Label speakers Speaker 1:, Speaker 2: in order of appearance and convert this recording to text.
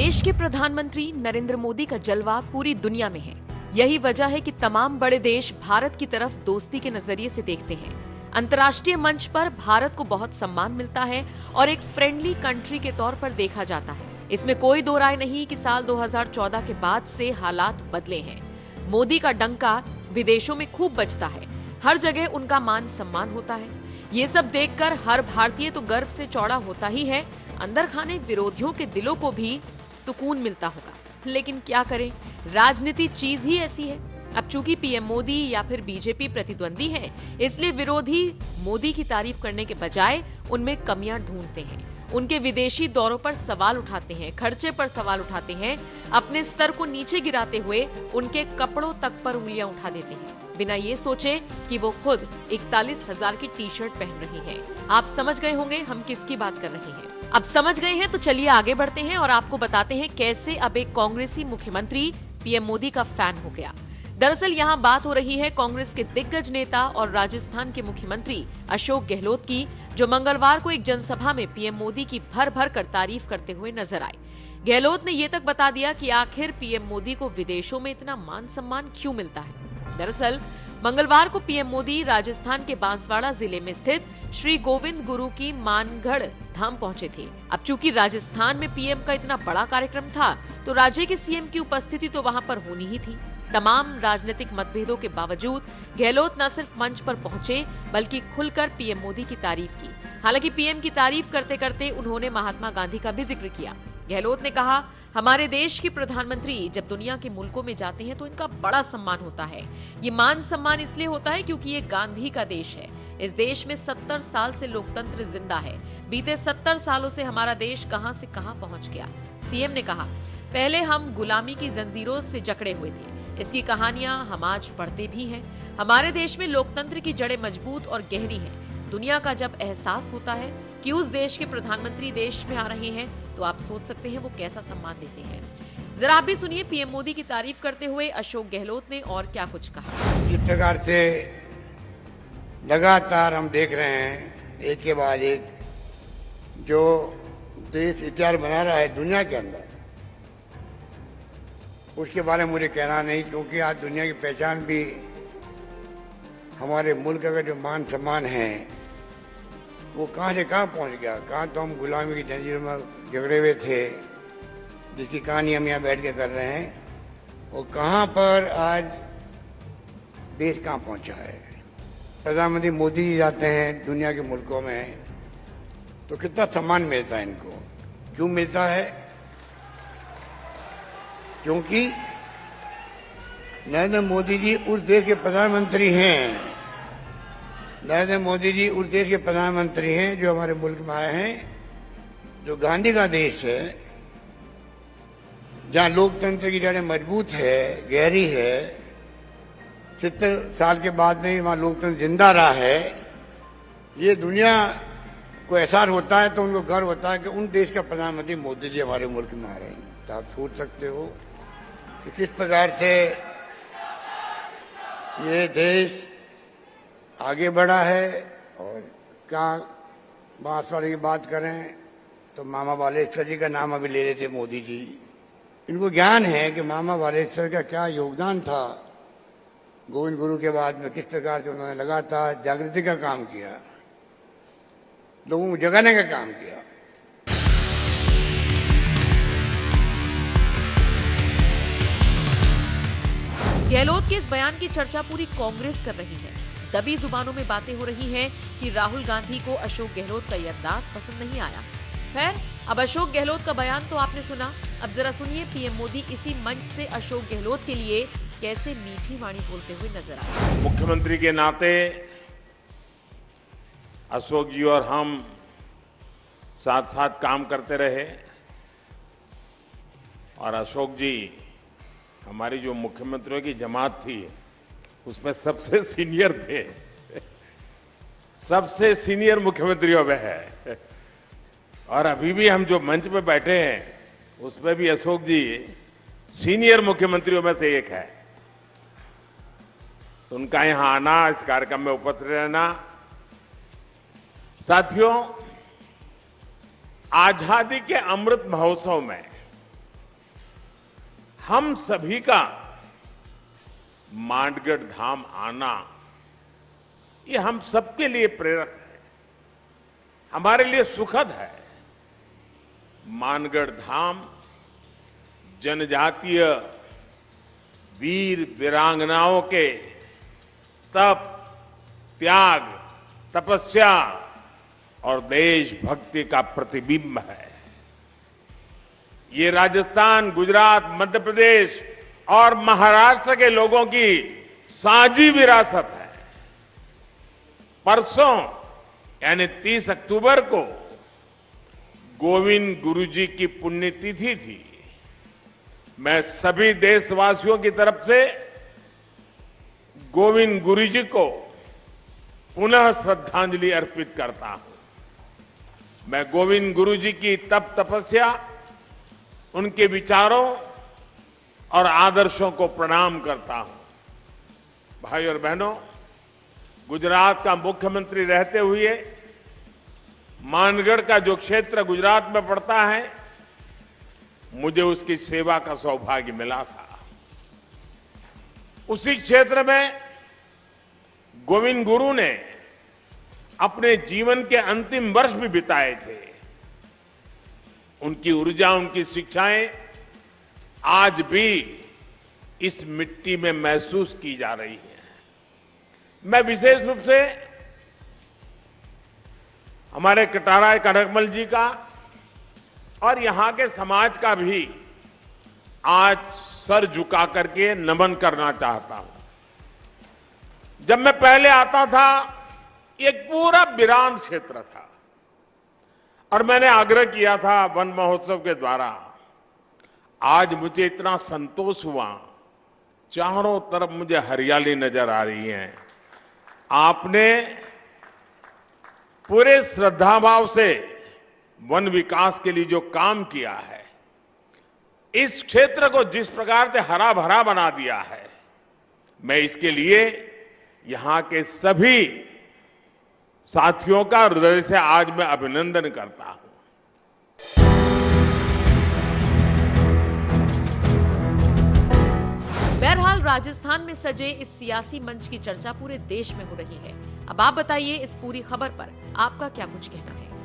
Speaker 1: देश के प्रधानमंत्री नरेंद्र मोदी का जलवा पूरी दुनिया में है। यही वजह है कि तमाम बड़े देश भारत की तरफ दोस्ती के नजरिए से देखते हैं। अंतर्राष्ट्रीय मंच पर भारत को बहुत सम्मान मिलता है और एक फ्रेंडली कंट्री के तौर पर देखा जाता है। इसमें कोई दो राय नहीं कि साल 2014 के बाद से हालात बदले हैं। मोदी का डंका विदेशों में खूब बजता है, हर जगह उनका मान सम्मान होता है। ये सब देखकर हर भारतीय तो गर्व से चौड़ा होता ही है, अंदर खाने विरोधियों के दिलों को भी सुकून मिलता होगा। लेकिन क्या करें, राजनीति चीज ही ऐसी है। अब चूंकि पीएम मोदी या फिर बीजेपी प्रतिद्वंदी है, इसलिए विरोधी मोदी की तारीफ करने के बजाय उनमें कमियां ढूंढते हैं। उनके विदेशी दौरों पर सवाल उठाते हैं, खर्चे पर सवाल उठाते हैं, अपने स्तर को नीचे गिराते हुए उनके कपड़ों तक पर उंगलियां उठा देते हैं, बिना ये सोचे कि वो खुद 41,000 की टी शर्ट पहन रही हैं। आप समझ गए होंगे हम किसकी बात कर रहे हैं। अब समझ गए हैं तो चलिए आगे बढ़ते हैं और आपको बताते हैं कैसे अब एक कांग्रेसी मुख्यमंत्री पीएम मोदी का फैन हो गया। दरअसल यहाँ बात हो रही है कांग्रेस के दिग्गज नेता और राजस्थान के मुख्यमंत्री अशोक गहलोत की, जो मंगलवार को एक जनसभा में पीएम मोदी की भर भर कर तारीफ करते हुए नजर आए। गहलोत ने ये तक बता दिया कि आखिर पीएम मोदी को विदेशों में इतना मान सम्मान क्यों मिलता है। दरअसल मंगलवार को पीएम मोदी राजस्थान के बांसवाड़ा जिले में स्थित श्री गोविंद गुरु की मानगढ़ धाम पहुंचे थे। अब चूंकि राजस्थान में पीएम का इतना बड़ा कार्यक्रम था, तो राज्य के सीएम की उपस्थिति तो वहां पर होनी ही थी। तमाम राजनीतिक मतभेदों के बावजूद गहलोत न सिर्फ मंच पर पहुंचे, बल्कि खुलकर पीएम मोदी की तारीफ की। हालांकि पीएम की तारीफ करते करते उन्होंने महात्मा गांधी का भी जिक्र किया। गहलोत ने कहा, हमारे देश के प्रधानमंत्री जब दुनिया के मुल्कों में जाते हैं तो इनका बड़ा सम्मान होता है। ये मान सम्मान इसलिए होता है क्योंकि ये गांधी का देश है। इस देश में 70 साल से लोकतंत्र जिंदा है। बीते 70 सालों से हमारा देश कहां से कहां पहुंच गया। सीएम ने कहा, पहले हम गुलामी की जंजीरों से जकड़े हुए थे। इसकी कहानियां हम आज पढ़ते भी हैं। हमारे देश में लोकतंत्र की जड़ें मजबूत और गहरी हैं। दुनिया का जब एहसास होता है कि उस देश के प्रधानमंत्री देश में आ रहे हैं, तो आप सोच सकते हैं वो कैसा सम्मान देते हैं। जरा आप भी सुनिए पीएम मोदी की तारीफ करते हुए अशोक गहलोत ने और क्या कुछ कहा।
Speaker 2: जिस प्रकार से लगातार हम देख रहे हैं एक के बाद एक जो देश इतिहास बना रहा है दुनिया के अंदर, उसके बारे में मुझे कहना नहीं, क्योंकि आज दुनिया की पहचान भी हमारे मुल्क का जो मान सम्मान है वो कहाँ से कहाँ पहुँच गया। कहाँ तो हम गुलामी की जंजीरों में झगड़े हुए थे, जिसकी कहानी हम यहाँ बैठ के कर रहे हैं, और कहाँ पर आज देश कहाँ पहुँचा है। प्रधानमंत्री मोदी जी जाते हैं दुनिया के मुल्कों में तो कितना सम्मान मिलता है इनको। क्यों मिलता है? क्योंकि नरेंद्र मोदी जी उस देश के प्रधानमंत्री हैं। नरेंद्र मोदी जी उस देश के प्रधानमंत्री हैं जो हमारे मुल्क में आए हैं, जो गांधी का देश है, जहां लोकतंत्र की जड़ें मजबूत है, गहरी है। 70 साल के बाद में वहां लोकतंत्र जिंदा रहा है। ये दुनिया को एहसास होता है तो उनको गर्व होता है कि उन देश का प्रधानमंत्री मोदी जी हमारे मुल्क में आ रहे हैं। तो आप सोच सकते हो कि किस प्रकार से ये देश आगे बढ़ा है। और क्या बांसवाड़ा की बात करें तो मामा बालेश्वर जी का नाम अभी ले रहे थे मोदी जी। इनको ज्ञान है कि मामा बालेश्वर का क्या योगदान था गोविंद गुरु के बाद में, किस प्रकार से उन्होंने लगातार जागृति का काम किया, लोगों को जगाने का काम किया।
Speaker 1: गहलोत के इस बयान की चर्चा पूरी कांग्रेस कर रही है। दबी जुबानों में बातें हो रही हैं कि राहुल गांधी को अशोक गहलोत का ये अंदाज पसंद नहीं आया। खैर, अब अशोक गहलोत का बयान तो आपने सुना, अब जरा सुनिए पीएम मोदी इसी मंच से अशोक गहलोत के लिए कैसे मीठी वाणी बोलते हुए नजर आए।
Speaker 3: मुख्यमंत्री के नाते अशोक जी और हम साथ साथ काम करते रहे, और अशोक जी हमारी जो मुख्यमंत्रियों की जमात थी उसमें सबसे सीनियर थे, सबसे सीनियर मुख्यमंत्रियों में है। और अभी भी हम जो मंच पे बैठे हैं उसमें भी अशोक जी सीनियर मुख्यमंत्रियों में से एक है। तो उनका यहां आना, इस कार्यक्रम में उपस्थित रहना, साथियों, आजादी के अमृत महोत्सव में हम सभी का मानगढ़ धाम आना ये हम सबके लिए प्रेरक है, हमारे लिए सुखद है। मानगढ़ धाम जनजातीय वीर वीरांगनाओं के तप, त्याग, तपस्या और देशभक्ति का प्रतिबिंब है। ये राजस्थान, गुजरात, मध्य प्रदेश और महाराष्ट्र के लोगों की साझी विरासत है। परसों यानी 30 अक्टूबर को गोविंद गुरु जी की पुण्यतिथि थी। मैं सभी देशवासियों की तरफ से गोविंद गुरु जी को पुनः श्रद्धांजलि अर्पित करता हूं। मैं गोविंद गुरु जी की तप तपस्या, उनके विचारों और आदर्शों को प्रणाम करता हूं। भाई और बहनों, गुजरात का मुख्यमंत्री रहते हुए मानगढ़ का जो क्षेत्र गुजरात में पड़ता है, मुझे उसकी सेवा का सौभाग्य मिला था। उसी क्षेत्र में गोविंद गुरु ने अपने जीवन के अंतिम वर्ष भी बिताए थे। उनकी ऊर्जा, उनकी शिक्षाएं आज भी इस मिट्टी में महसूस की जा रही हैं। मैं विशेष रूप से हमारे कटारा कनकमल जी का और यहां के समाज का भी आज सर झुका करके नमन करना चाहता हूं। जब मैं पहले आता था, एक पूरा वीरान क्षेत्र था और मैंने आग्रह किया था वन महोत्सव के द्वारा। आज मुझे इतना संतोष हुआ, चारों तरफ मुझे हरियाली नजर आ रही है। आपने पूरे श्रद्धाभाव से वन विकास के लिए जो काम किया है, इस क्षेत्र को जिस प्रकार से हरा भरा बना दिया है, मैं इसके लिए यहां के सभी साथियों का हृदय से आज मैं अभिनंदन करता हूं।
Speaker 1: बहरहाल राजस्थान में सजे इस सियासी मंच की चर्चा पूरे देश में हो रही है। अब आप बताइए, इस पूरी खबर पर आपका क्या कुछ कहना है?